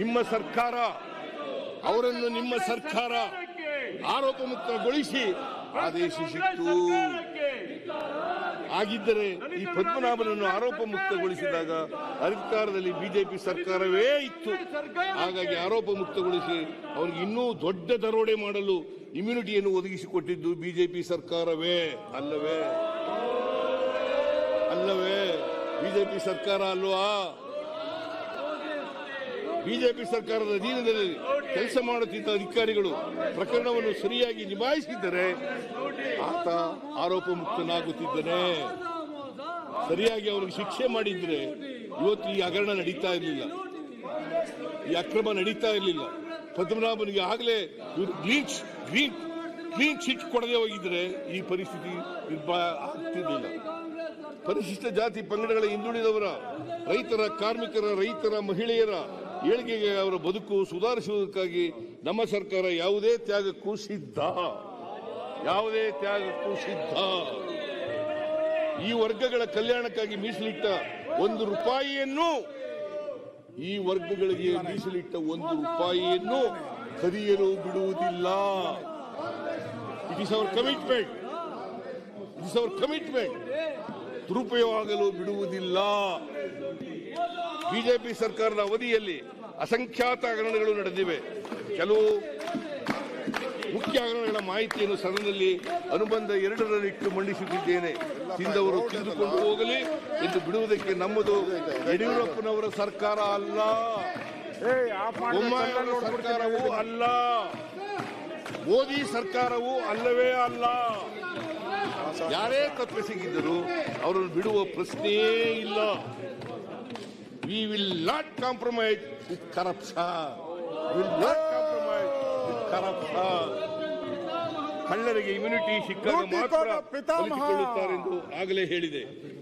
ನಿಮ್ಮ ಸರ್ಕಾರ ಅವರನ್ನು ನಿಮ್ಮ ಸರ್ಕಾರ ಆರೋಪ ಮುಕ್ತಗೊಳಿಸಿ ಆದೇಶಿಸಿತ್ತು. ಆಗಿದ್ದರೆ ಈ ಪದ್ಮನಾಭನನ್ನು ಆರೋಪ ಮುಕ್ತಗೊಳಿಸಿದಾಗ ಅಧಿಕಾರದಲ್ಲಿ ಬಿಜೆಪಿ ಸರ್ಕಾರವೇ ಇತ್ತು. ಹಾಗಾಗಿ ಆರೋಪ ಮುಕ್ತಗೊಳಿಸಿ ಅವರಿಗೆ ಇನ್ನೂ ದೊಡ್ಡ ದರೋಡೆ ಮಾಡಲು ಇಮ್ಯುನಿಟಿಯನ್ನು ಒದಗಿಸಿಕೊಟ್ಟಿದ್ದು ಬಿಜೆಪಿ ಸರ್ಕಾರವೇ ಅಲ್ಲವೇ? ಬಿಜೆಪಿ ಸರ್ಕಾರ ಅಲ್ವಾ? ಬಿಜೆಪಿ ಸರ್ಕಾರದ ಅಧೀನದಲ್ಲಿ ಕೆಲಸ ಮಾಡುತ್ತಿದ್ದ ಅಧಿಕಾರಿಗಳು ಪ್ರಕರಣವನ್ನು ಸರಿಯಾಗಿ ನಿಭಾಯಿಸಿದ್ದರೆ ಆತ ಆರೋಪ ಮುಕ್ತನಾಗುತ್ತಿದ್ದನೇ. ಸರಿಯಾಗಿ ಅವರಿಗೆ ಶಿಕ್ಷೆ ಮಾಡಿದ್ರೆ ಇವತ್ತು ಈ ಹಗರಣ ನಡೀತಾ ಇರಲಿಲ್ಲ, ಈ ಅಕ್ರಮ ನಡೀತಾ ಇರಲಿಲ್ಲ. ಪದ್ಮನಾಭನಿಗೆ ಆಗಲೇ ಇವರು ಕ್ಲೀನ್ ಚಿಟ್ ಕೊಡದೆ ಹೋಗಿದ್ರೆ ಈ ಪರಿಸ್ಥಿತಿ ನಿರ್ಭಯ ಆಗ್ತಿರಲಿಲ್ಲ. ಪರಿಶಿಷ್ಟ ಜಾತಿ ಪಂಗಡಗಳ ಹಿಂದುಳಿದವರ, ರೈತರ, ಕಾರ್ಮಿಕರ, ರೈತರ, ಮಹಿಳೆಯರ ಏಳಿಗೆಗೆ ಅವರ ಬದುಕು ಸುಧಾರಿಸುವುದಕ್ಕಾಗಿ ನಮ್ಮ ಸರ್ಕಾರ ಯಾವುದೇ ತ್ಯಾಗಕ್ಕೂ ಸಿದ್ಧ. ಈ ವರ್ಗಗಳ ಕಲ್ಯಾಣಕ್ಕಾಗಿ ಮೀಸಲಿಟ್ಟ 1 ರೂಪಾಯಿಯನ್ನು, ಈ ವರ್ಗಗಳಿಗೆ ಮೀಸಲಿಟ್ಟ 1 ರೂಪಾಯಿಯನ್ನು ಕದಿಯಲು ಬಿಡುವುದಿಲ್ಲ. It is our commitment. ದುರುಪಯೋಗವಾಗಲು ಬಿಡುವುದಿಲ್ಲ. ಬಿಜೆಪಿ ಸರ್ಕಾರದ ಅವಧಿಯಲ್ಲಿ ಅಸಂಖ್ಯಾತ ಹಗರಣಗಳು ನಡೆದಿವೆ. ಕೆಲವು ಮುಖ್ಯ ಹಗರಣಗಳ ಮಾಹಿತಿಯನ್ನು ಸದನದಲ್ಲಿ ಅನುಬಂಧ 2ರಲ್ಲಿಟ್ಟು ಮಂಡಿಸುತ್ತಿದ್ದೇನೆ. ತಿಂದವರು ತಿಂದುಕೊಂಡು ಹೋಗಲಿ ಎಂದು ಬಿಡುವುದಕ್ಕೆ ನಮ್ಮದು ಯಡಿಯೂರಪ್ಪನವರ ಸರ್ಕಾರ ಅಲ್ಲ, ಬೊಮ್ಮಾಯಿಯವರ ಸರ್ಕಾರವೂ ಅಲ್ಲ, ಮೋದಿ ಸರ್ಕಾರವೂ ಅಲ್ಲವೇ ಅಲ್ಲ. ಯಾರೇ ತಪ್ಪಿಸಿಗಿದ್ದರೂ ಅವರನ್ನು ಬಿಡುವ ಪ್ರಶ್ನೆಯೇ ಇಲ್ಲ. We will not compromise with corruption. ಕಳ್ಳರಿಗೆ ಇಮ್ಯುನಿಟಿ ಸಿಕ್ಕಾಗ ಮಾತ್ರ ಬದುಕಿಕೊಳ್ಳುತ್ತಾರೆಂದು ಆಗಲೇ ಹೇಳಿದೆ.